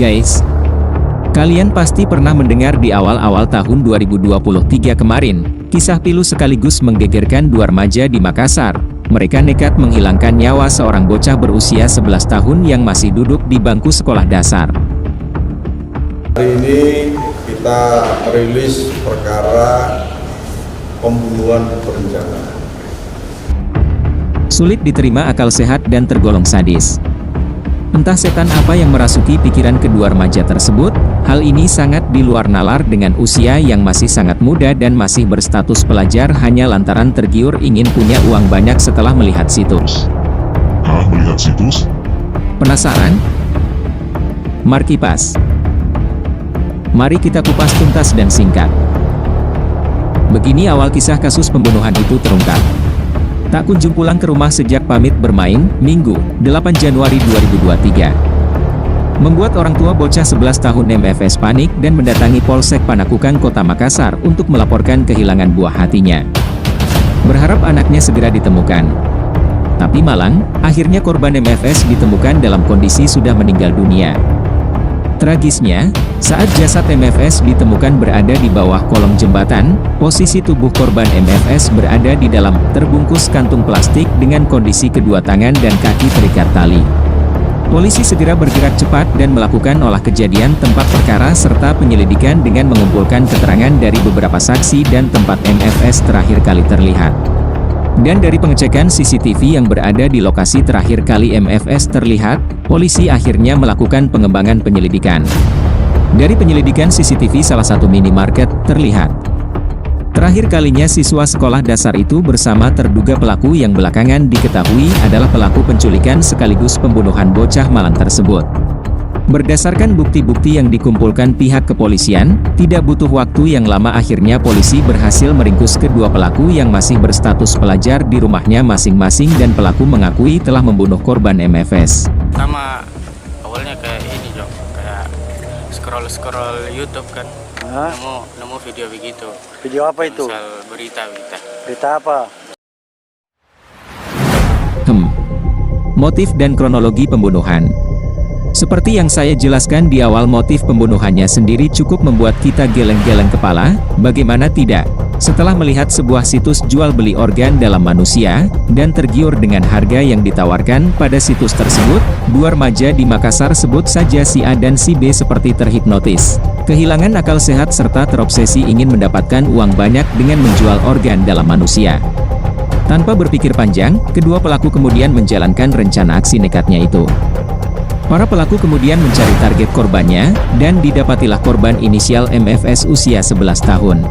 Guys, kalian pasti pernah mendengar di awal-awal tahun 2023 kemarin, kisah pilu sekaligus menggegerkan dua remaja di Makassar. Mereka nekat menghilangkan nyawa seorang bocah berusia 11 tahun yang masih duduk di bangku sekolah dasar. Hari ini kita rilis perkara pembunuhan berencana. Sulit diterima akal sehat dan tergolong sadis. Entah setan apa yang merasuki pikiran kedua remaja tersebut, hal ini sangat di luar nalar dengan usia yang masih sangat muda dan masih berstatus pelajar hanya lantaran tergiur ingin punya uang banyak setelah melihat situs. Melihat situs? Penasaran? Markipas. Mari kita kupas tuntas dan singkat. Begini awal kisah kasus pembunuhan itu terungkap. Tak kunjung pulang ke rumah sejak pamit bermain, Minggu, 8 Januari 2023. Membuat orang tua bocah 11 tahun MFS panik dan mendatangi Polsek Panakukang Kota Makassar untuk melaporkan kehilangan buah hatinya. Berharap anaknya segera ditemukan. Tapi malang, akhirnya korban MFS ditemukan dalam kondisi sudah meninggal dunia. Tragisnya, saat jasad MFS ditemukan berada di bawah kolong jembatan, posisi tubuh korban MFS berada di dalam terbungkus kantung plastik dengan kondisi kedua tangan dan kaki terikat tali. Polisi segera bergerak cepat dan melakukan olah kejadian tempat perkara serta penyelidikan dengan mengumpulkan keterangan dari beberapa saksi dan tempat MFS terakhir kali terlihat. Dan dari pengecekan CCTV yang berada di lokasi terakhir kali MFS terlihat, polisi akhirnya melakukan pengembangan penyelidikan. Dari penyelidikan CCTV salah satu minimarket terlihat. Terakhir kalinya siswa sekolah dasar itu bersama terduga pelaku yang belakangan diketahui adalah pelaku penculikan sekaligus pembunuhan bocah malang tersebut. Berdasarkan bukti-bukti yang dikumpulkan pihak kepolisian, tidak butuh waktu yang lama akhirnya polisi berhasil meringkus kedua pelaku yang masih berstatus pelajar di rumahnya masing-masing dan pelaku mengakui telah membunuh korban MFS. Sama awalnya kayak ini dong, kayak scroll YouTube kan, nemu video begitu. Video apa itu? Misal berita. Berita apa? Motif dan kronologi pembunuhan. Seperti yang saya jelaskan di awal, motif pembunuhannya sendiri cukup membuat kita geleng-geleng kepala, bagaimana tidak? Setelah melihat sebuah situs jual beli organ dalam manusia, dan tergiur dengan harga yang ditawarkan pada situs tersebut, dua remaja di Makassar sebut saja si A dan si B seperti terhipnotis. Kehilangan akal sehat serta terobsesi ingin mendapatkan uang banyak dengan menjual organ dalam manusia. Tanpa berpikir panjang, kedua pelaku kemudian menjalankan rencana aksi nekatnya itu. Para pelaku kemudian mencari target korbannya, dan didapatilah korban inisial MFS usia 11 tahun.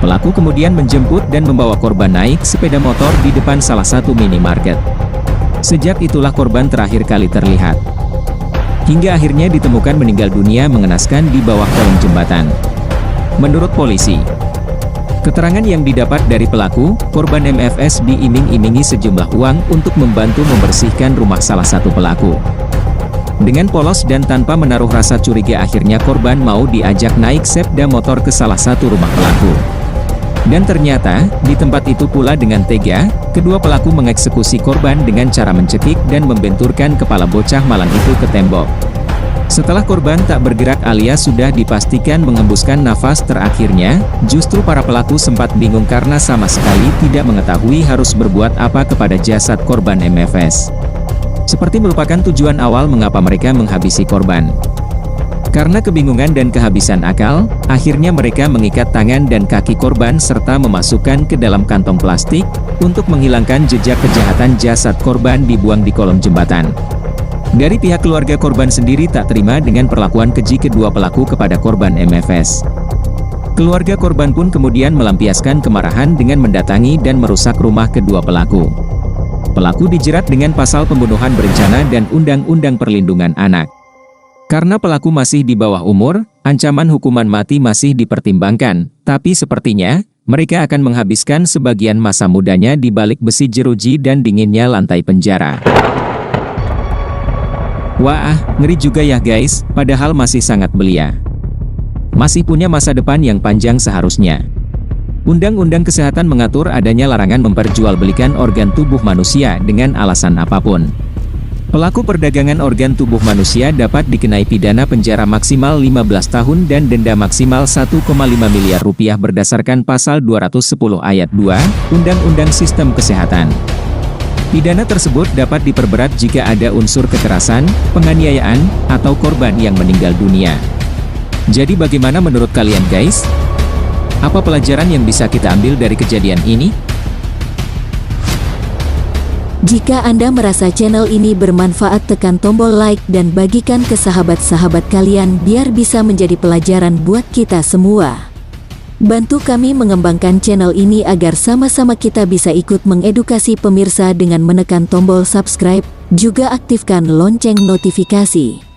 Pelaku kemudian menjemput dan membawa korban naik sepeda motor di depan salah satu minimarket. Sejak itulah korban terakhir kali terlihat. Hingga akhirnya ditemukan meninggal dunia mengenaskan di bawah kolong jembatan. Menurut polisi, keterangan yang didapat dari pelaku, korban MFS diiming-imingi sejumlah uang untuk membantu membersihkan rumah salah satu pelaku. Dengan polos dan tanpa menaruh rasa curiga akhirnya korban mau diajak naik sepeda motor ke salah satu rumah pelaku. Dan ternyata, di tempat itu pula dengan tega, kedua pelaku mengeksekusi korban dengan cara mencekik dan membenturkan kepala bocah malang itu ke tembok. Setelah korban tak bergerak alias sudah dipastikan mengembuskan nafas terakhirnya, justru para pelaku sempat bingung karena sama sekali tidak mengetahui harus berbuat apa kepada jasad korban MFS. Seperti melupakan tujuan awal mengapa mereka menghabisi korban. Karena kebingungan dan kehabisan akal, akhirnya mereka mengikat tangan dan kaki korban serta memasukkan ke dalam kantong plastik, untuk menghilangkan jejak kejahatan jasad korban dibuang di kolong jembatan. Dari pihak keluarga korban sendiri tak terima dengan perlakuan keji kedua pelaku kepada korban MFS. Keluarga korban pun kemudian melampiaskan kemarahan dengan mendatangi dan merusak rumah kedua pelaku. Pelaku dijerat dengan pasal pembunuhan berencana dan Undang-Undang Perlindungan Anak. Karena pelaku masih di bawah umur, ancaman hukuman mati masih dipertimbangkan, tapi sepertinya, mereka akan menghabiskan sebagian masa mudanya di balik besi jeruji dan dinginnya lantai penjara. Wah, ngeri juga ya guys, padahal masih sangat belia. Masih punya masa depan yang panjang seharusnya. Undang-Undang Kesehatan mengatur adanya larangan memperjualbelikan organ tubuh manusia dengan alasan apapun. Pelaku perdagangan organ tubuh manusia dapat dikenai pidana penjara maksimal 15 tahun dan denda maksimal 1,5 miliar rupiah berdasarkan pasal 210 ayat 2, Undang-Undang Sistem Kesehatan. Pidana tersebut dapat diperberat jika ada unsur kekerasan, penganiayaan, atau korban yang meninggal dunia. Jadi bagaimana menurut kalian guys? Apa pelajaran yang bisa kita ambil dari kejadian ini? Jika Anda merasa channel ini bermanfaat, tekan tombol like dan bagikan ke sahabat-sahabat kalian biar bisa menjadi pelajaran buat kita semua. Bantu kami mengembangkan channel ini agar sama-sama kita bisa ikut mengedukasi pemirsa dengan menekan tombol subscribe, juga aktifkan lonceng notifikasi.